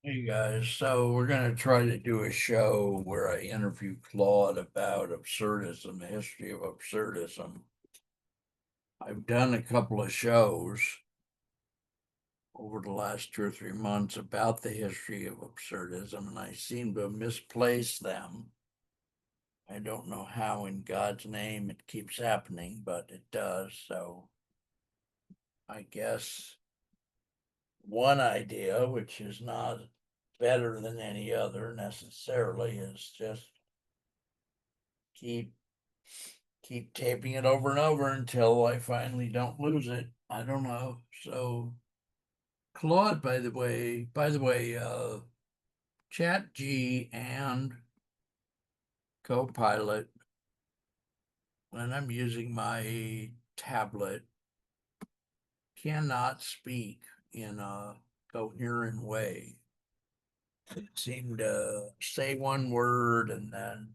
Hey guys, so we're going to try to do a show where I interview Claude about absurdism, the history of absurdism. I've done a couple of shows over the last 2 or 3 months about the history of absurdism, and I seem to have misplaced them. I don't know how in God's name it keeps happening, but it does. So I guess one idea, which is not better than any other necessarily, is just keep keep taping it over and over until I finally don't lose it. I don't know. So Claude, by the way, Chat G and Copilot, when I'm using my tablet, cannot speak in a coherent way. They seem to say one word and then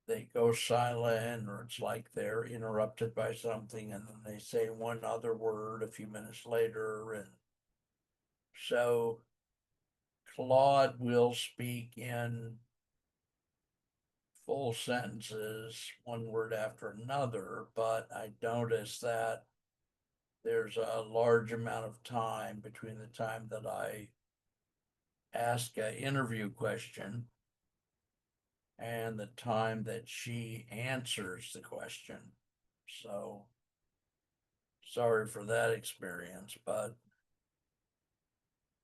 they go silent, or it's like they're interrupted by something, and then they say one other word a few minutes later. And so Claude will speak in full sentences, one word after another, but I notice that there's a large amount of time between the time that I ask an interview question and the time that she answers the question. So sorry for that experience, but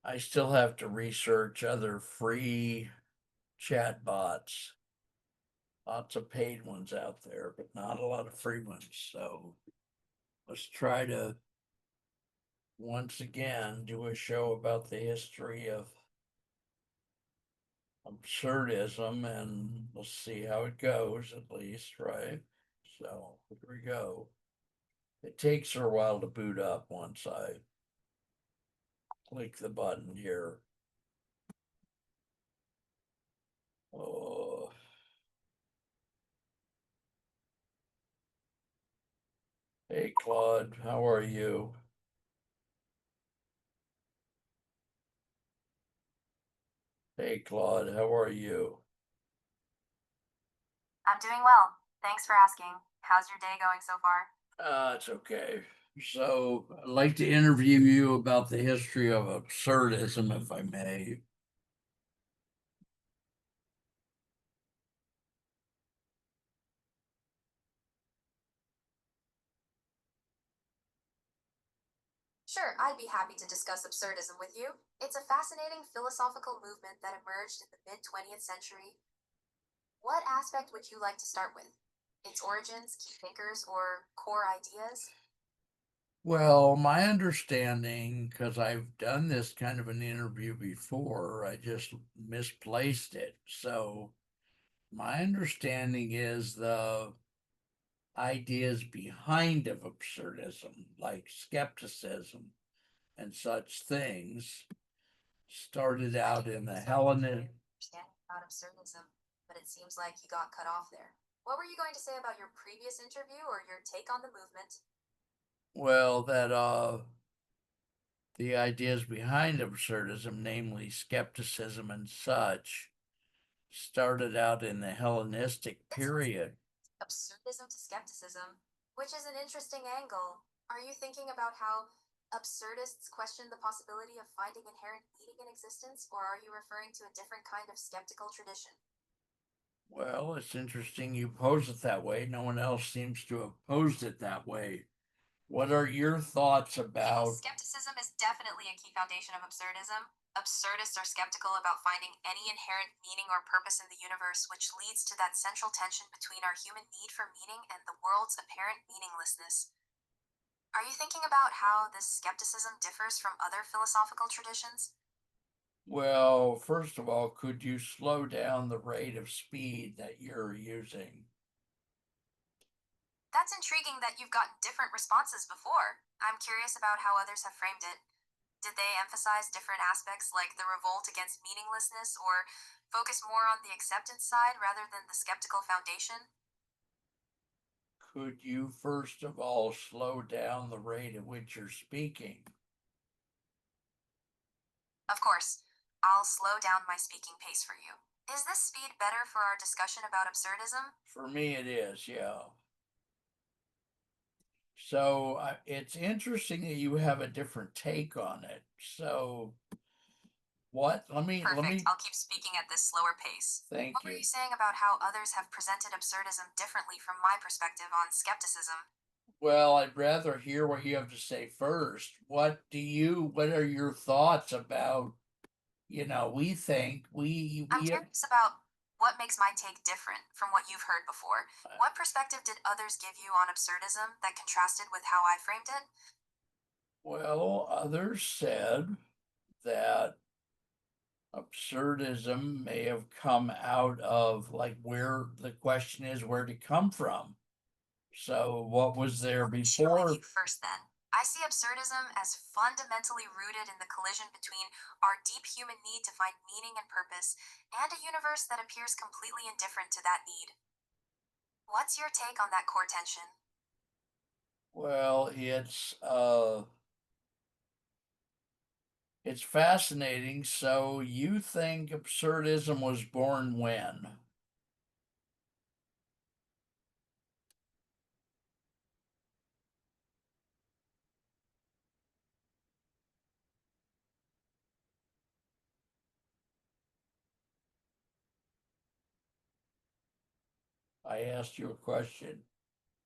I still have to research other free chat bots. Lots of paid ones out there, but not a lot of free ones. So let's try to once again do a show about the history of absurdism, and let's see how it goes, at least, right? So here we go. It takes her a while to boot up once I click the button here. Oh, hey Claude, how are you? Hey Claude, how are you? I'm doing well. Thanks for asking. How's your day going so far? It's okay. So I'd like to interview you about the history of absurdism, if I may. Sure, I'd be happy to discuss absurdism with you. It's a fascinating philosophical movement that emerged in the mid 20th century. What aspect would you like to start with? Its origins, key thinkers, or core ideas? Well, my understanding, because I've done this kind of an interview before, I just misplaced it. So my understanding is the ideas behind of absurdism, like skepticism and such things, started I out can in the start with Hellenic. your understanding about absurdism, but it seems like you got cut off there. What were you going to say about your previous interview or your take on the movement? Well, that the ideas behind absurdism, namely skepticism and such, started out in the Hellenistic That's fascinating. period. Absurdism to skepticism, which is an interesting angle. Are you thinking about how absurdists question the possibility of finding inherent meaning in existence, or are you referring to a different kind of skeptical tradition? Well, it's interesting you pose it that way. No one else seems to have posed it that way. What are your thoughts about? Skepticism is definitely a key foundation of absurdism. Absurdists are skeptical about finding any inherent meaning or purpose in the universe, which leads to that central tension between our human need for meaning and the world's apparent meaninglessness. Are you thinking about how this skepticism differs from other philosophical traditions? Well, first of all, could you slow down the rate of speed that you're using? That's intriguing that you've gotten different responses before. I'm curious about how others have framed it. Did they emphasize different aspects like the revolt against meaninglessness or focus more on the acceptance side rather than the skeptical foundation? Could you first of all slow down the rate at which you're speaking? Of course, I'll slow down my speaking pace for you. Is this speed better for our discussion about absurdism? For me, it is, yeah. So it's interesting that you have a different take on it. So what? Let Perfect. me I'll keep speaking at this slower pace. thank What were you. you saying about how others have presented absurdism differently from my perspective on skepticism? Well, I'd rather hear what you have to say first. What are your thoughts about, we think I'm we curious about what makes my take different from what you've heard before. What perspective did others give you on absurdism that contrasted with how I framed it? well, others said that absurdism may have come out of like where the question is where to come from. So what was there Share with before? you first then. I see absurdism as fundamentally rooted in the collision between our deep human need to find meaning and purpose and a universe that appears completely indifferent to that need. What's your take on that core tension? Well, it's fascinating. So you think absurdism was born when? I asked you a question.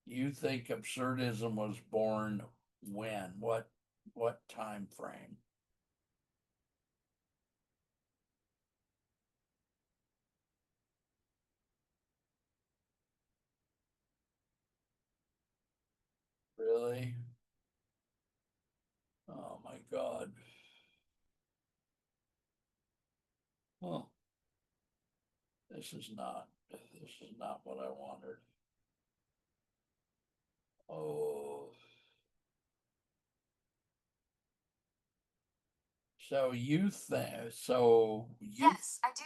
You think absurdism was born when? What time frame? Really? Oh my God. Well, this is not what I wanted. Oh, so you Yes, I do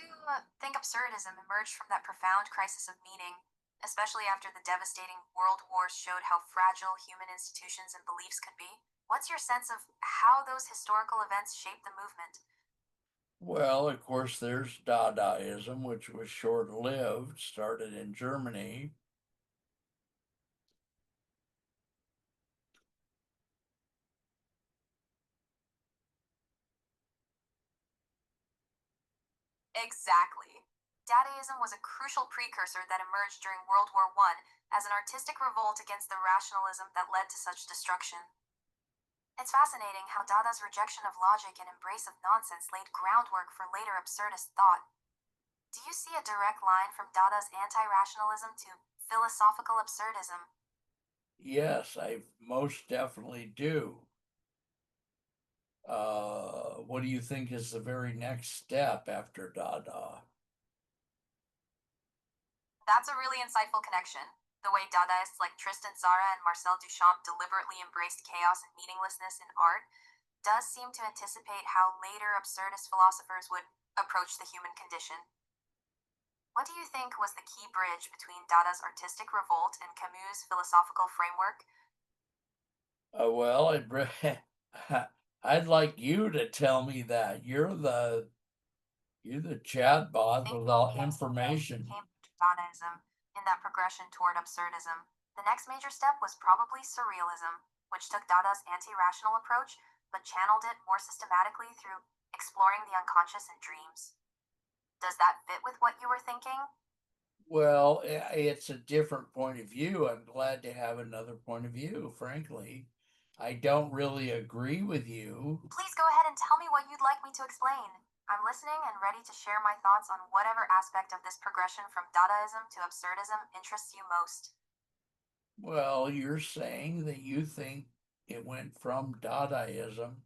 think absurdism emerged from that profound crisis of meaning, especially after the devastating world wars showed how fragile human institutions and beliefs could be. What's your sense of how those historical events shaped the movement? well, of course, there's Dadaism, which was short-lived, started in Germany. Exactly. Dadaism was a crucial precursor that emerged during World War I as an artistic revolt against the rationalism that led to such destruction. It's fascinating how Dada's rejection of logic and embrace of nonsense laid groundwork for later absurdist thought. Do you see a direct line from Dada's anti rationalism to philosophical absurdism? Yes, I most definitely do. What do you think is the very next step after Dada? That's a really insightful connection. The way Dadaists like Tristan Tzara and Marcel Duchamp deliberately embraced chaos and meaninglessness in art does seem to anticipate how later absurdist philosophers would approach the human condition. What do you think was the key bridge between Dada's artistic revolt and Camus' philosophical framework? Well, I'd like you to tell me that. You're the chatbot Think with all came information. to Dadaism in that progression toward absurdism. The next major step was probably surrealism, which took Dada's anti rational approach but channeled it more systematically through exploring the unconscious and dreams. Does that fit with what you were thinking? Well, it's a different point of view. I'm glad to have another point of view, frankly. I don't really agree with you. Please go ahead and tell me what you'd like me to explain. I'm listening and ready to share my thoughts on whatever aspect of this progression from Dadaism to absurdism interests you most. Well, you're saying that you think it went from Dadaism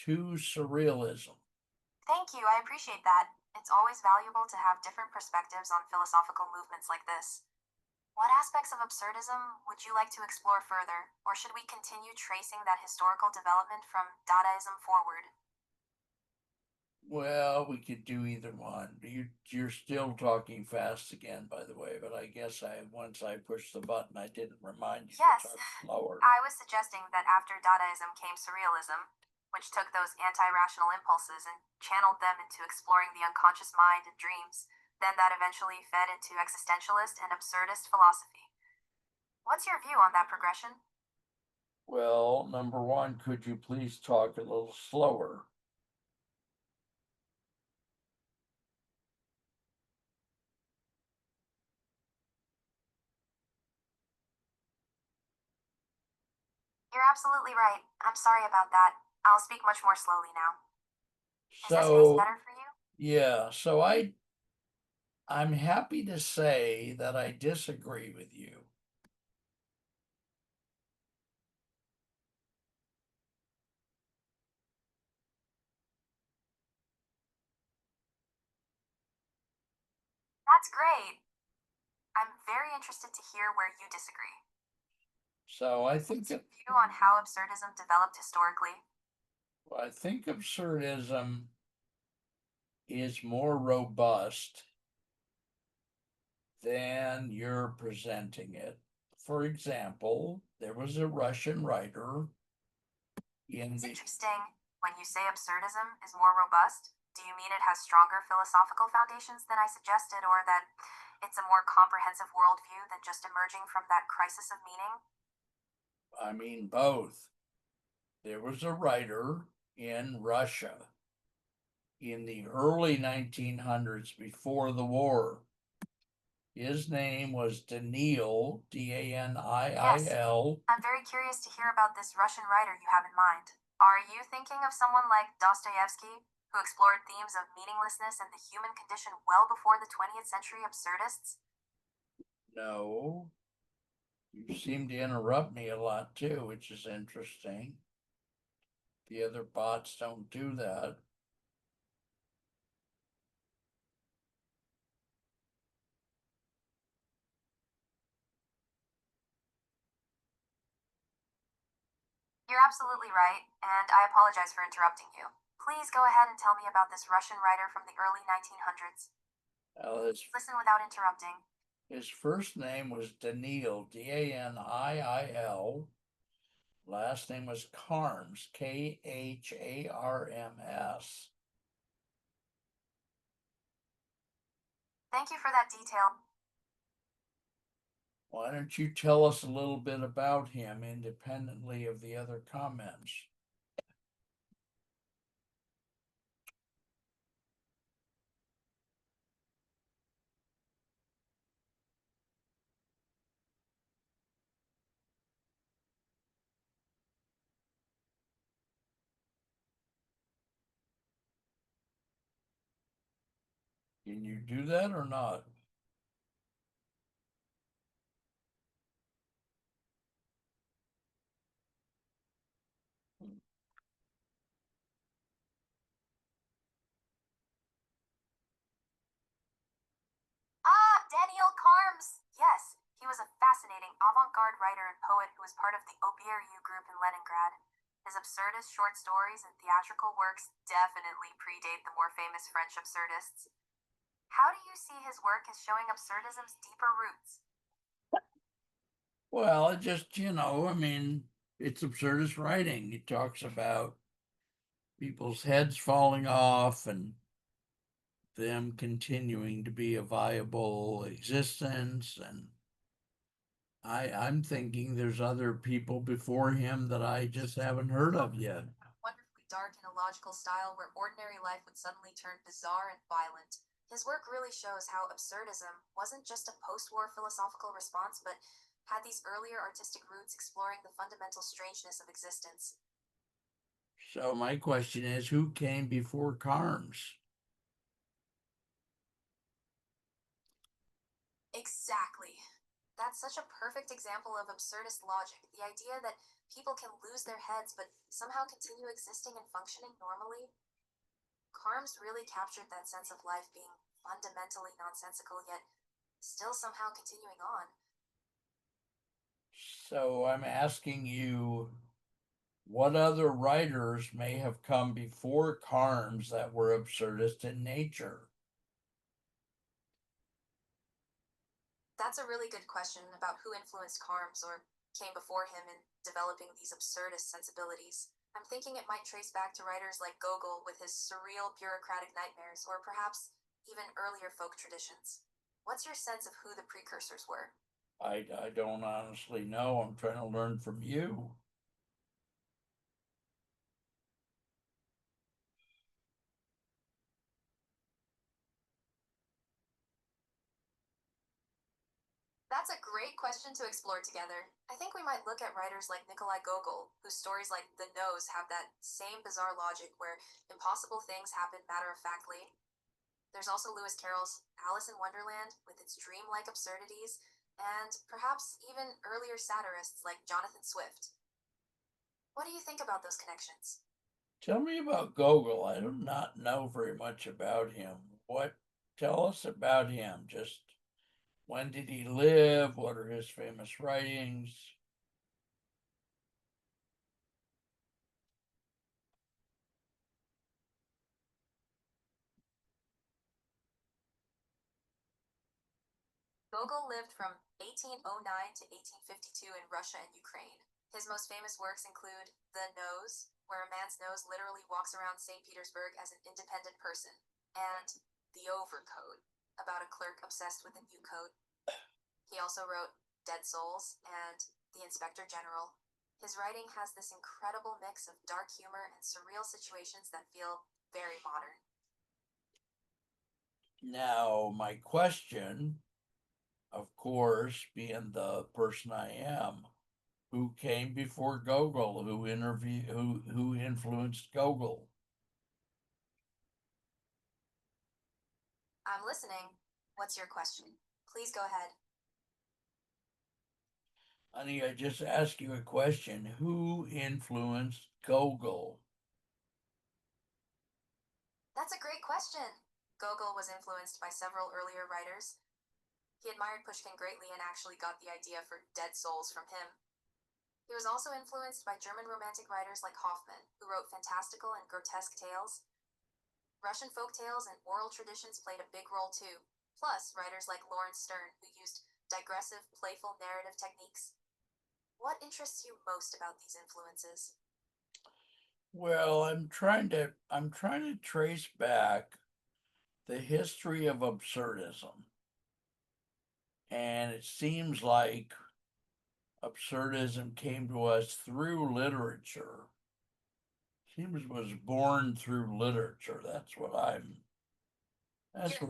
to surrealism. Thank you, I appreciate that. It's always valuable to have different perspectives on philosophical movements like this. What aspects of absurdism would you like to explore further, or should we continue tracing that historical development from Dadaism forward? Well, we could do either one. You're still talking fast again, by the way, but I guess once I pushed the button, I didn't remind you to Yes, talk slower. I was suggesting that after Dadaism came surrealism. which took those anti rational impulses and channeled them into exploring the unconscious mind and dreams. Then that eventually fed into existentialist and absurdist philosophy. What's your view on that progression? Well, number one, could you please talk a little slower? You're absolutely right. I'm sorry about that. I'll speak much more slowly now. Is this pace So, better for you? yeah, so I'm happy to say that I disagree with you. That's great. I'm very interested to hear where you disagree. So What's your view on how absurdism developed historically? I think absurdism is more robust than you're presenting it. For example, there was a Russian writer in It's the, interesting. When you say absurdism is more robust, do you mean it has stronger philosophical foundations than I suggested, or that it's a more comprehensive worldview than just emerging from that crisis of meaning? I mean, both. There was a writer in Russia in the early 1900s before the war. His name was Daniil, Yes, Daniil. I'm very curious to hear about this Russian writer you have in mind. Are you thinking of someone like Dostoevsky, who explored themes of meaninglessness and the human condition well before the 20th century absurdists? No, you seem to interrupt me a lot too, which is interesting. The other bots don't do that. You're absolutely right, and I apologize for interrupting you. Please go ahead and tell me about this Russian writer from the early 1900s. Well, Listen without interrupting. his first name was Daniil, Daniil. Last name was Karms, Kharms. Thank you for that detail. Why don't you tell us a little bit about him independently of the other comments? Can you do that or not? Ah, Daniel Carms! Yes, he was a fascinating avant garde writer and poet who was part of the Obieriu group in Leningrad. His absurdist short stories and theatrical works definitely predate the more famous French absurdists. How do you see his work as showing absurdism's deeper roots? Well, it just, I mean, it's absurdist writing. He talks about people's heads falling off and them continuing to be a viable existence. And I'm thinking there's other people before him that I just haven't heard of yet. Wonderfully dark in a logical style where ordinary life would suddenly turn bizarre and violent. His work really shows how absurdism wasn't just a post war philosophical response, but had these earlier artistic roots exploring the fundamental strangeness of existence. So my question is, who came before Carnes? Exactly. That's such a perfect example of absurdist logic. The idea that people can lose their heads but somehow continue existing and functioning normally. Carms really captured that sense of life being fundamentally nonsensical yet still somehow continuing on. So I'm asking you, what other writers may have come before Carnes that were absurdist in nature? That's a really good question about who influenced Carms or came before him in developing these absurdist sensibilities. I'm thinking it might trace back to writers like Gogol with his surreal bureaucratic nightmares, or perhaps even earlier folk traditions. What's your sense of who the precursors were? I don't honestly know. I'm trying to learn from you. That's a great question to explore together. I think we might look at writers like Nikolai Gogol, whose stories like The Nose have that same bizarre logic where impossible things happen matter of factly. There's also Lewis Carroll's Alice in Wonderland with its dreamlike absurdities, and perhaps even earlier satirists like Jonathan Swift. What do you think about those connections? Tell me about Gogol. I do not know very much about him. Tell us about him. Just when did he live? What are his famous writings? Gogol lived from 1809 to 1852 in Russia and Ukraine. His most famous works include The Nose, where a man's nose literally walks around St. Petersburg as an independent person, and The Overcoat, about a clerk obsessed with a new coat. He also wrote Dead Souls and The Inspector General. His writing has this incredible mix of dark humor and surreal situations that feel very modern. Now, my question, of course, being the person I am, who came before Gogol, who influenced Gogol? I'm listening. What's your question? Please go ahead. Honey, I just asked you a question. Who influenced Gogol? That's a great question. Gogol was influenced by several earlier writers. He admired Pushkin greatly and actually got the idea for Dead Souls from him. He was also influenced by German romantic writers like Hoffmann, who wrote fantastical and grotesque tales. Russian folk tales and oral traditions played a big role too, plus writers like Lawrence Stern, who used digressive, playful narrative techniques. What interests you most about these influences? Well, I'm trying to trace back the history of absurdism. And it seems like absurdism came to us through literature. Seems it was born through literature. That's You're what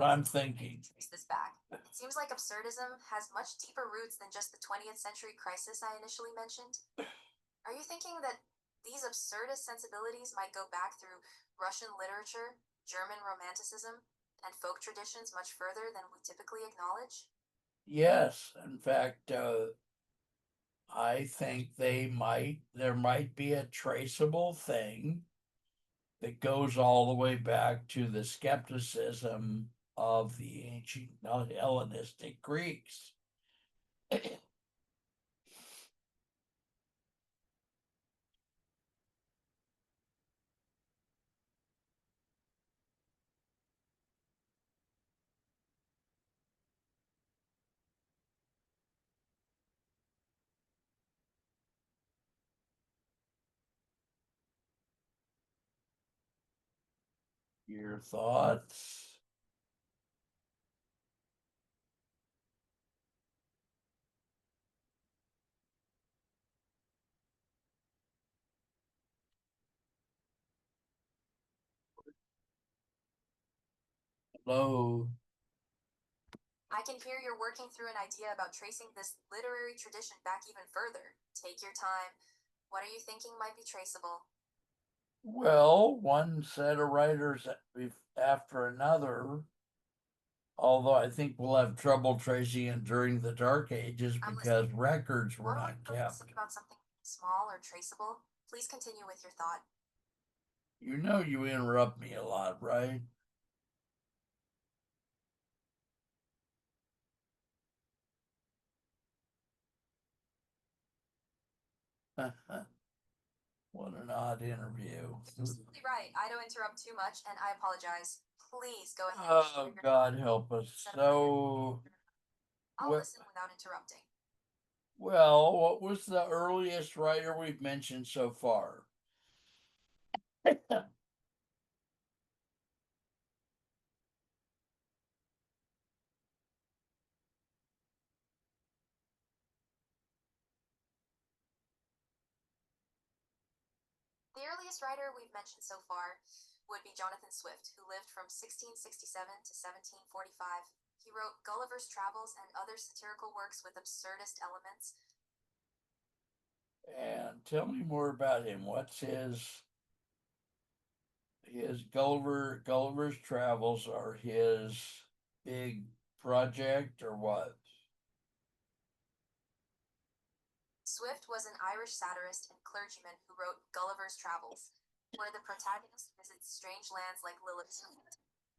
I'm thinking. trace this back. It seems like absurdism has much deeper roots than just the 20th century crisis I initially mentioned. Are you thinking that these absurdist sensibilities might go back through Russian literature, German romanticism, and folk traditions much further than we typically acknowledge? Yes, in fact, I think there might be a traceable thing that goes all the way back to the skepticism of the ancient Hellenistic Greeks. Your thoughts? Hello? I can hear you're working through an idea about tracing this literary tradition back even further. Take your time. What are you thinking might be traceable? Well, one set of writers after another, although I think we'll have trouble tracing it during the Dark Ages I'm because listening. records were While we're not focusing kept. about something small or traceable, please continue with your thought. You know you interrupt me a lot, right? What an odd interview. Absolutely right. I don't interrupt too much, and I apologize. Please go ahead. Oh, God help us. So, I'll what, listen without interrupting. well, what was the earliest writer we've mentioned so far? The earliest writer we've mentioned so far would be Jonathan Swift, who lived from 1667 to 1745. He wrote Gulliver's Travels and other satirical works with absurdist elements. And tell me more about him. What's his Gulliver's Travels are his big project or what? Swift was an Irish satirist and clergyman who wrote Gulliver's Travels, where the protagonist visits strange lands like Lilith's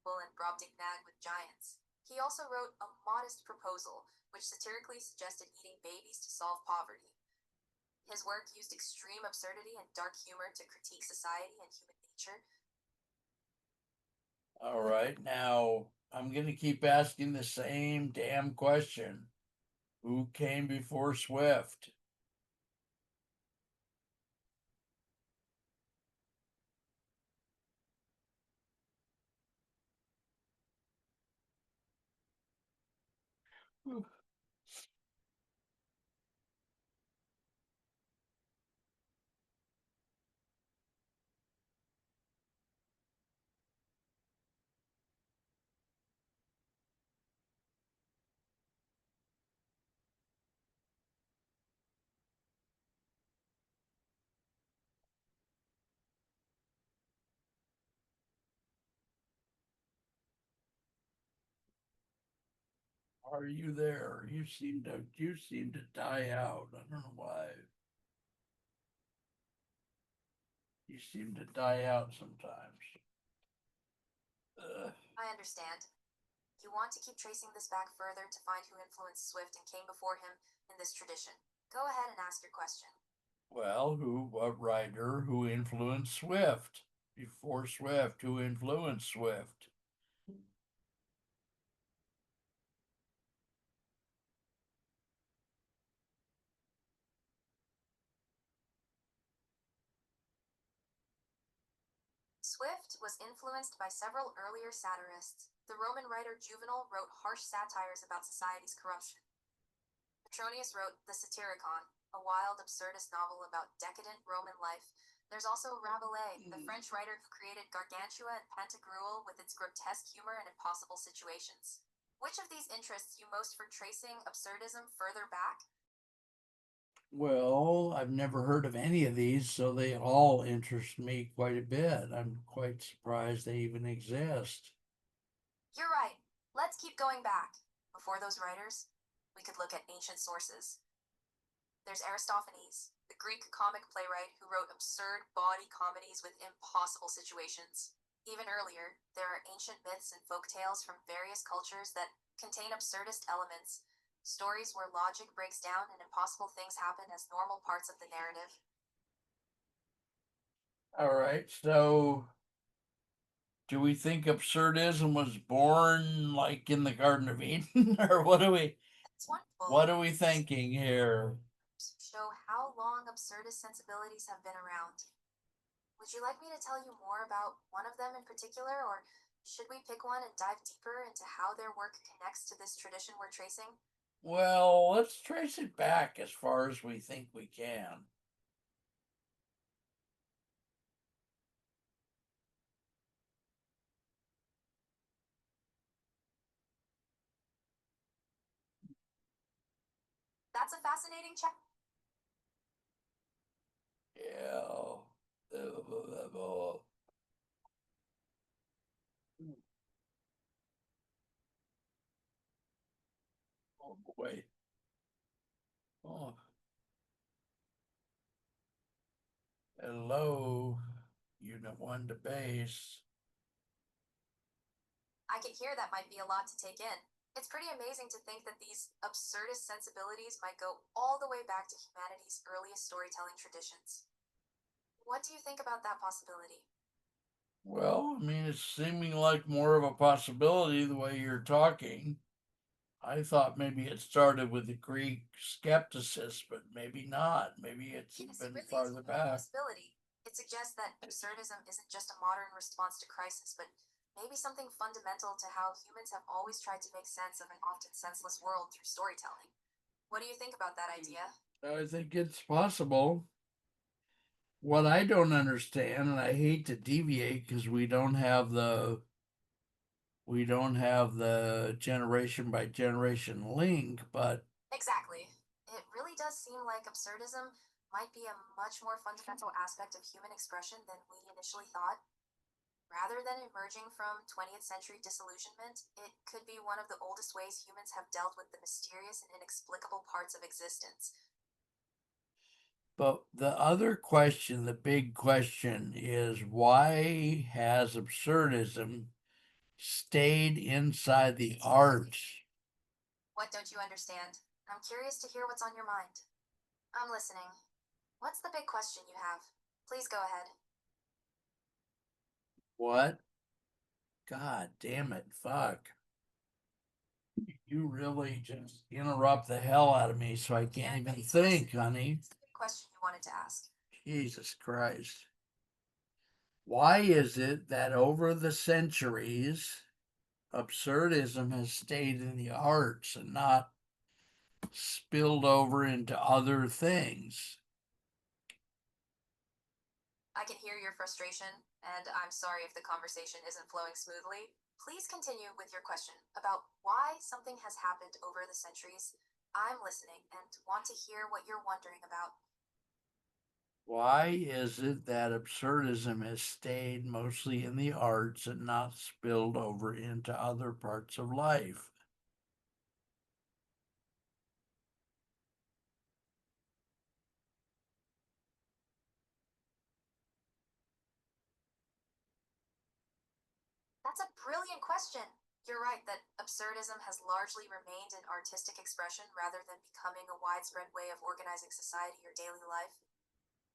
Bull and Brobdingnag with giants. He also wrote A Modest Proposal, which satirically suggested eating babies to solve poverty. His work used extreme absurdity and dark humor to critique society and human nature. All right, now I'm gonna keep asking the same damn question. Who came before Swift? Are you there? You seem to die out. I don't know why. You seem to die out sometimes. I understand. You want to keep tracing this back further to find who influenced Swift and came before him in this tradition. Go ahead and ask your question. Well, what writer who influenced Swift? Before Swift, who influenced Swift? Swift was influenced by several earlier satirists. The Roman writer Juvenal wrote harsh satires about society's corruption. Petronius wrote The Satyricon, a wild, absurdist novel about decadent Roman life. There's also Rabelais, the French writer who created Gargantua and Pantagruel with its grotesque humor and impossible situations. Which of these interests you most for tracing absurdism further back? Well, I've never heard of any of these, so they all interest me quite a bit. I'm quite surprised they even exist. You're right. Let's keep going back. Before those writers, we could look at ancient sources. There's Aristophanes, the Greek comic playwright who wrote absurd bawdy comedies with impossible situations. Even earlier, there are ancient myths and folk tales from various cultures that contain absurdist elements, stories where logic breaks down and impossible things happen as normal parts of the narrative. All right, so do we think absurdism was born like in the Garden of Eden, or It's wonderful. what are we thinking here? Show how long absurdist sensibilities have been around. Would you like me to tell you more about one of them in particular, or should we pick one and dive deeper into how their work connects to this tradition we're tracing? Well, let's trace it back as far as we think we can. That's a fascinating check. Yeah. Oh boy. Oh, hello. Unit 1 to base. I can hear that might be a lot to take in. It's pretty amazing to think that these absurdist sensibilities might go all the way back to humanity's earliest storytelling traditions. What do you think about that possibility? Well, I mean, it's seeming like more of a possibility the way you're talking. I thought maybe it started with the Greek skepticism, but maybe not. Maybe it's Yes, it even really is farther a back. possibility. It suggests that absurdism isn't just a modern response to crisis, but maybe something fundamental to how humans have always tried to make sense of an often senseless world through storytelling. What do you think about that idea? I think it's possible. What I don't understand, and I hate to deviate because we don't have the generation by generation link, but Exactly. It really does seem like absurdism might be a much more fundamental aspect of human expression than we initially thought. Rather than emerging from 20th century disillusionment, it could be one of the oldest ways humans have dealt with the mysterious and inexplicable parts of existence. the other question, the big question is why has absurdism stayed inside the arts? What don't you understand? I'm curious to hear what's on your mind. I'm listening. What's the big question you have? Please go ahead. What? God damn it, fuck. You really just interrupt the hell out of me so I can't even think, honey. What's the big question you wanted to ask? Jesus Christ. Why is it that over the centuries, absurdism has stayed in the arts and not spilled over into other things? I can hear your frustration, and I'm sorry if the conversation isn't flowing smoothly. Please continue with your question about why something has happened over the centuries. I'm listening and want to hear what you're wondering about. Why is it that absurdism has stayed mostly in the arts and not spilled over into other parts of life? That's a brilliant question. You're right that absurdism has largely remained an artistic expression rather than becoming a widespread way of organizing society or daily life.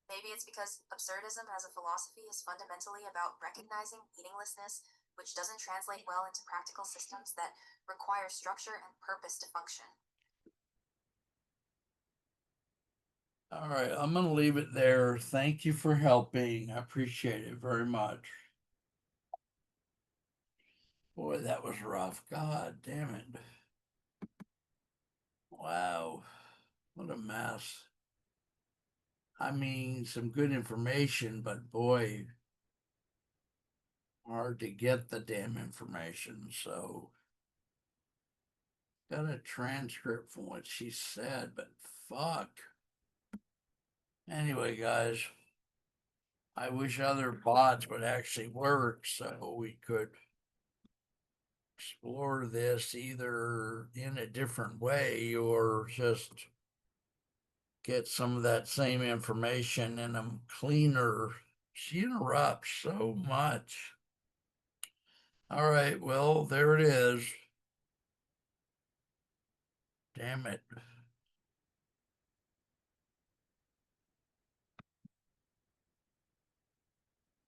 Maybe it's because absurdism as a philosophy is fundamentally about recognizing meaninglessness, which doesn't translate well into practical systems that require structure and purpose to function. All right, I'm going to leave it there. Thank you for helping. I appreciate it very much. Boy, that was rough. God damn it. Wow. What a mess. I mean, some good information, but boy, hard to get the damn information. So, got a transcript from what she said, but fuck. Anyway, guys, I wish other bots would actually work so we could explore this either in a different way or just get some of that same information in a cleaner. She interrupts so much. All right, well, there it is. Damn it.